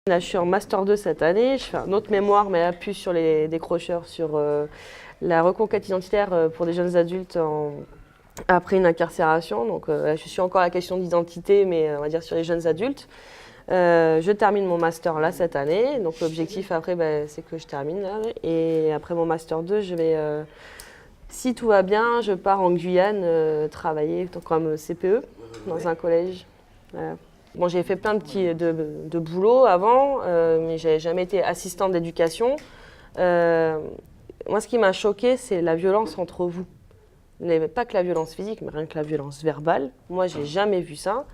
Là, je suis en Master 2 cette année. Je fais un autre mémoire, mais là, plus sur les décrocheurs, sur la reconquête identitaire pour des jeunes adultes après une incarcération. Donc, je suis encore à la question d'identité, mais on va dire sur les jeunes adultes. Je termine mon Master là cette année. Donc, l'objectif après, c'est que je termine là. Et après mon Master 2, je vais, si tout va bien, je pars en Guyane travailler comme CPE dans un collège. Voilà. Bon, j'ai fait plein de boulot avant, mais j'ai jamais été assistante d'éducation. Moi, ce qui m'a choquée, c'est la violence entre vous. Pas que la violence physique, mais rien que la violence verbale. Moi, j'ai jamais vu ça.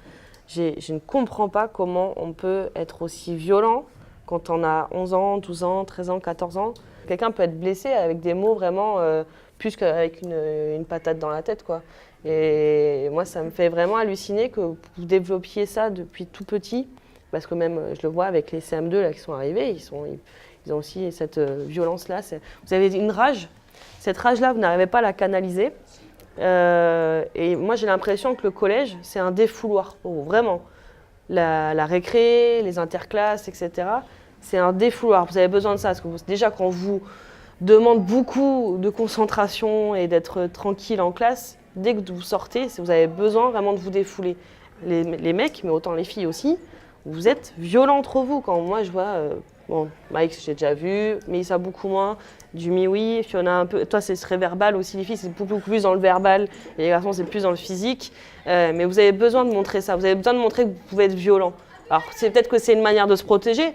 Je ne comprends pas comment on peut être aussi violent quand on a 11 ans, 12 ans, 13 ans, 14 ans. Quelqu'un peut être blessé avec des mots vraiment plus qu'avec une patate dans la tête, quoi. Et moi, ça me fait vraiment halluciner que vous développiez ça depuis tout petit, parce que même, je le vois avec les CM2 là, qui sont arrivés, ils ont aussi cette violence-là. Vous avez une rage, cette rage-là, vous n'arrivez pas à la canaliser. Et moi, j'ai l'impression que le collège, c'est un défouloir pour vous, vraiment. La récré, les interclasses, etc., c'est un défouloir. Vous avez besoin de ça, parce que déjà, quand on vous demande beaucoup de concentration et d'être tranquille en classe, dès que vous sortez, vous avez besoin vraiment de vous défouler. Les mecs, mais autant les filles aussi, vous êtes violents entre vous. Quand moi, je vois, Mike, j'ai déjà vu, Mélissa beaucoup moins, du oui, Fiona un peu. Toi, ce serait verbal aussi, les filles, c'est beaucoup plus dans le verbal, et les garçons, c'est plus dans le physique. Mais vous avez besoin de montrer ça, vous avez besoin de montrer que vous pouvez être violent. Alors, c'est peut-être que c'est une manière de se protéger,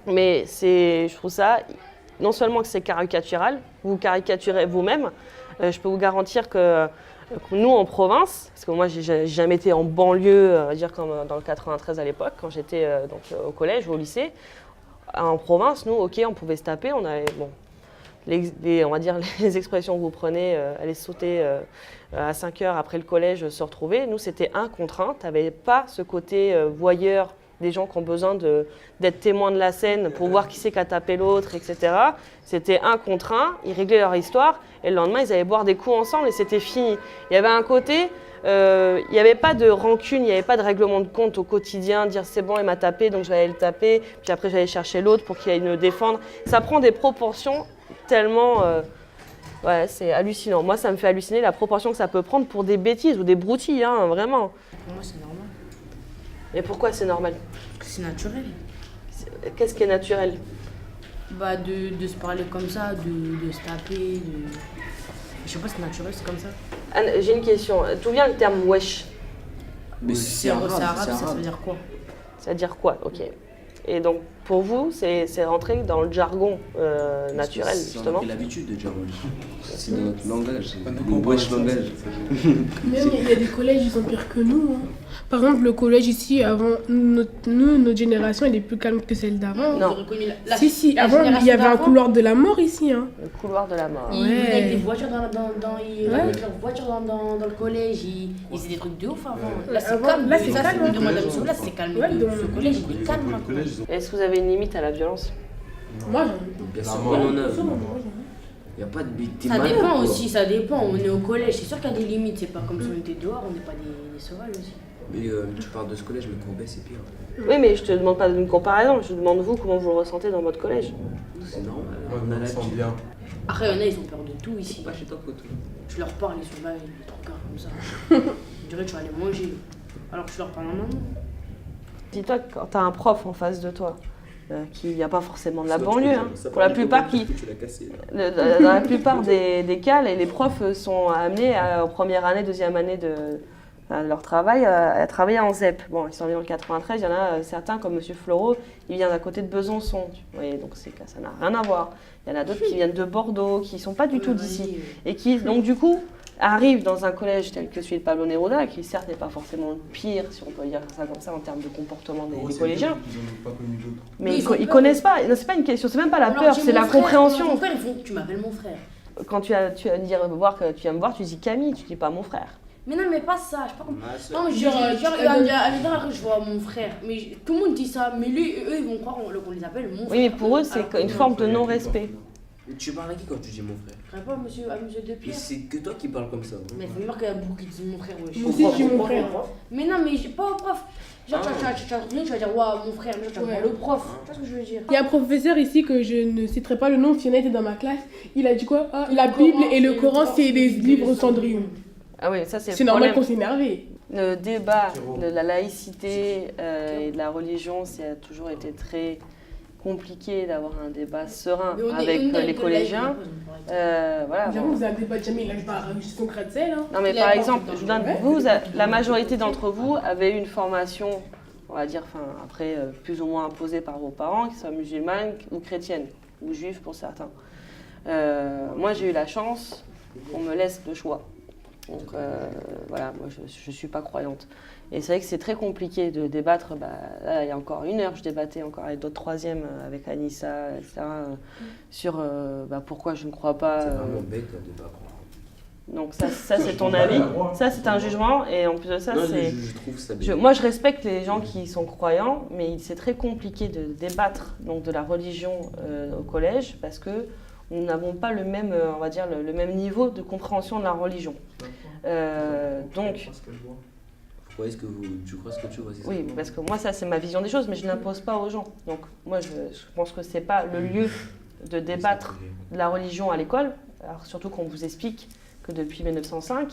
mais je trouve ça, non seulement que c'est caricatural, vous caricaturez vous-même, je peux vous garantir que nous, en province, parce que moi, j'ai jamais été en banlieue, on va dire comme dans le 93 à l'époque, quand j'étais au collège ou au lycée, en province, nous, ok, on pouvait se taper, on avait, bon, on va dire les expressions que vous prenez, aller sauter à 5 heures après le collège, se retrouver, nous, c'était 1 contre 1, tu n'avais pas ce côté voyeur, des gens qui ont besoin d'être témoins de la scène pour voir qui c'est qui a tapé l'autre, etc. C'était 1 contre 1, ils réglaient leur histoire, et le lendemain, ils allaient boire des coups ensemble et c'était fini. Il y avait un côté, il n'y avait pas de rancune, il n'y avait pas de règlement de compte au quotidien, dire c'est bon, il m'a tapé, donc je vais aller le taper, puis après, j'allais chercher l'autre pour qu'il aille me défendre. Ça prend des proportions tellement... ouais, c'est hallucinant. Moi, ça me fait halluciner la proportion que ça peut prendre pour des bêtises ou des broutilles, hein, vraiment. Pour moi, c'est normal. Et pourquoi c'est normal? Parce que c'est naturel. Qu'est-ce qui est naturel? De se parler comme ça, de se taper, Je sais pas, c'est naturel, c'est comme ça. Anne, j'ai une question. D'où vient le terme wesh? Mais c'est arabe, ça veut dire quoi? Ça veut dire quoi? Ok. Et donc, pour vous, c'est rentré dans le jargon naturel, justement? C'est l'habitude de dire wesh. C'est dans notre langage, le wesh langage. Même il y a des collèges, ils sont pires que nous. Hein. Par exemple, le collège ici, avant, notre génération, elle est plus calme que celle d'avant. Non. Si, avant, il y avait un couloir de la mort ici. Hein. Le couloir de la mort. Ils venaient avec des voitures dans le collège, ils faisaient des trucs de ouf avant. Là, c'est calme. Là, c'est calme. Là, c'est calme. Ce collège, il est calme. Est-ce que vous avez une limite à la violence? Moi, Bien sûr, on en a. Il n'y a pas de bêtises. Ça dépend aussi, ça dépend. On est au collège, c'est sûr qu'il y a des limites. C'est pas comme si on était dehors, on n'est pas des sauvages aussi. Mais tu parles de ce collège, mais Courbet, c'est pire. Oui, mais je te demande pas d'une comparaison, je te demande vous comment vous le ressentez dans votre collège. C'est normal. Moi, je me sens bien. Après, il y en a, ils ont peur de tout ici. Pas chez toi, photo. Tu leur parles, ils sont là, ils te regardent comme ça. Je dirais que tu vas aller manger. Alors que tu leur parles en maman. Dis-toi que quand tu as un prof en face de toi, qui vient pas forcément de la banlieue, hein, pour la plupart dans la plupart des cas, les profs sont amenés en première année, deuxième année de leur travail à travailler en ZEP. Bon, ils sont venus en 93, il y en a certains comme M. Floreau, il vient d'à côté de Besançon. Vous voyez, donc ça n'a rien à voir. Il y en a d'autres qui viennent de Bordeaux, qui ne sont pas du tout d'ici. Et qui, donc du coup, arrivent dans un collège tel que celui de Pablo Neruda, qui certes n'est pas forcément le pire, si on peut dire ça comme ça, en termes de comportement des collégiens. Mais ils connaissent pas. Non, c'est pas une question, c'est même pas la peur, c'est la compréhension. Mon frère, tu m'appelles mon frère. Quand tu vas me voir, tu dis Camille, tu dis pas mon frère. Mais non, mais pas ça, je sais pas comment. Non, je vois mon frère. Mais tout le monde dit ça, mais lui, eux, ils vont croire qu'on les appelle mon frère. Oui, mais pour eux, c'est une forme de non-respect. Tu parles à qui quand tu dis mon frère? Je réponds à monsieur De Et Pierre. c'est que toi qui parles comme ça. Hein. Mais c'est marqué à beaucoup qui dit mon frère, wesh. Moi aussi, je dis mon frère. Mais non, mais j'ai pas au prof. Genre, tu vas revenir, tu vas dire, waouh, mon frère, mais tu vas Ouais. voir le prof. Tu vois ce que je veux dire? Il y a un professeur ici que je ne citerai pas le nom, qui était dans ma classe. Il a dit quoi? Ah, la Bible et le Coran, c'est des livres Cendrillon. Ah oui, ça c'est C'est le normal problème. qu'on s'énerve. Le débat de la laïcité et de la religion, ça a toujours été très compliqué d'avoir un débat serein Mais on est- avec on est les que collégiens. Voilà. J'avoue, vous avez un débat de jamais, là, je vais rajouter son gratte-ciel. Hein. Non mais Il a par pas exemple, tout le je temps. donne, Ouais. vous, la majorité d'entre vous avez eu une formation, on va dire, enfin après plus ou moins imposée par vos parents, qui soient musulmanes ou chrétiennes, ou juives pour certains. Moi j'ai eu la chance qu'on me laisse le choix. Donc voilà, moi je suis pas croyante. Et c'est vrai que c'est très compliqué de débattre. Là, il y a encore 1 heure, je débattais encore avec d'autres troisièmes, avec Anissa, etc., sur pourquoi je ne crois pas. C'est vraiment bête le débat. Donc ça c'est ton avis, ça c'est un jugement, et en plus de ça Non, c'est... je trouve ça bête. Moi je respecte les gens qui sont croyants, mais c'est très compliqué de débattre donc, de la religion au collège, parce que nous n'avons pas le même, on va dire, le même niveau de compréhension de la religion. Donc... Pourquoi est-ce que tu crois ce que tu vois? C'est ça? Oui, parce que moi ça c'est ma vision des choses, mais je n'impose pas aux gens. Donc moi je pense que c'est pas le lieu de débattre de la religion à l'école, alors surtout qu'on vous explique que depuis 1905,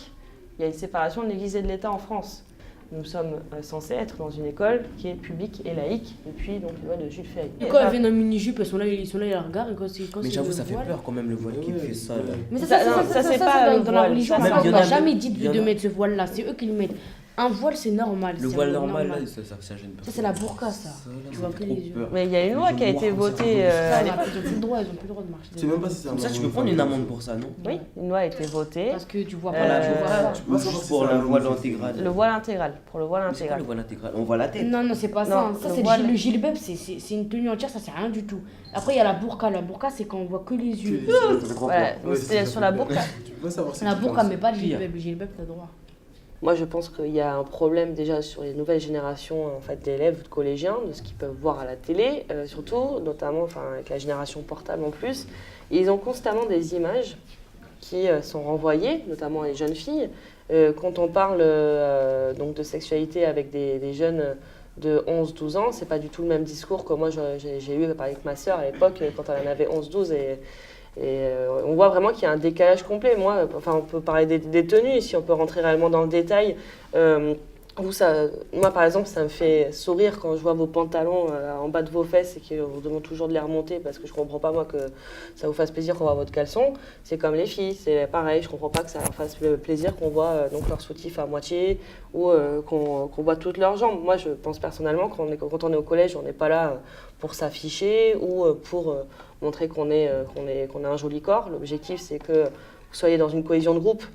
il y a une séparation de l'Église et de l'État en France. Nous sommes censés être dans une école qui est publique et laïque depuis donc, les lois de Jules Ferry. Et quand elles viennent en mini-jupe, elles sont là, ils la regardent. Et quand Mais c'est j'avoue, le ça fait voile- peur quand même le voile qui fait ça. Là. Mais Ça, c'est pas le dans la voile. religion, Ça, on même, n'a y en a jamais même- dit y en de a- mettre ce voile-là. C'est eux qui le mettent. Un voile, c'est normal. Le c'est voile un normal, là, normal. ça gêne pas. Ça, c'est la burqa, ça. Tu vois que les yeux. Mais il y a une loi qui a été votée Ça, à on a- l'époque. ils ont plus le droit, ils ont plus le droit de marcher. Je sais même pas si c'est un Comme ça, tu peux prendre une amende pour ça, non? Oui, une loi a été votée. Parce que tu vois Euh, pas, tu vois pas. Tu peux savoir Juste si pour c'est la un voile homme. intégrale. Le voile intégral, pour le voile Mais c'est quoi intégral. le voile intégral? On voit la tête. Non, non, c'est pas Non, ça. Ça, le c'est voile- le gilbeb, c'est une tenue entière, ça sert à rien du tout. Après, il y a la burqa. La burqa, c'est quand on voit que les yeux. Voilà, donc c'était sur la burqa. Tu peux savoir si La tu burqa, penses. mais pas le Pire. gilbeb. Le gilbeb, t'as droit. Moi, je pense qu'il y a un problème déjà sur les nouvelles générations en fait, d'élèves, de collégiens, de ce qu'ils peuvent voir à la télé, surtout, notamment enfin, avec la génération portable en plus. Et ils ont constamment des images qui sont renvoyées, notamment les jeunes filles. Quand on parle donc de sexualité avec des jeunes de 11-12 ans, c'est pas du tout le même discours que moi j'ai eu avec ma sœur à l'époque quand elle en avait 11-12 et on voit vraiment qu'il y a un décalage complet. Moi, enfin, on peut parler des tenues, si on peut rentrer réellement dans le détail. Moi, par exemple, ça me fait sourire quand je vois vos pantalons en bas de vos fesses et qu'on vous demande toujours de les remonter parce que je comprends pas, moi, que ça vous fasse plaisir qu'on voit votre caleçon. C'est comme les filles, c'est pareil, je comprends pas que ça leur fasse plaisir qu'on voit donc leur soutif à moitié ou qu'on voit toutes leurs jambes. Moi, je pense personnellement quand on est au collège, on n'est pas là pour s'afficher ou pour montrer qu'on a un joli corps. L'objectif, c'est que vous soyez dans une cohésion de groupe.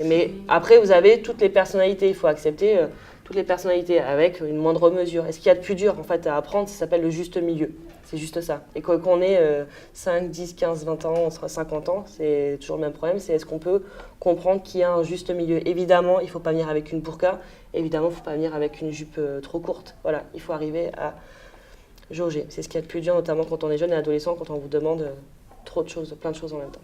Mais après, vous avez toutes les personnalités. Il faut accepter toutes les personnalités avec une moindre mesure. Et ce qu'il y a de plus dur en fait, à apprendre, ça s'appelle le juste milieu. C'est juste ça. Et qu'on ait 5, 10, 15, 20 ans, 50 ans, c'est toujours le même problème. C'est est-ce qu'on peut comprendre qu'il y a un juste milieu. Évidemment, il ne faut pas venir avec une burqa. Évidemment, il ne faut pas venir avec une jupe trop courte. Voilà, il faut arriver à jauger. C'est ce qu'il y a de plus dur, notamment quand on est jeune et adolescent, quand on vous demande trop de choses, plein de choses en même temps.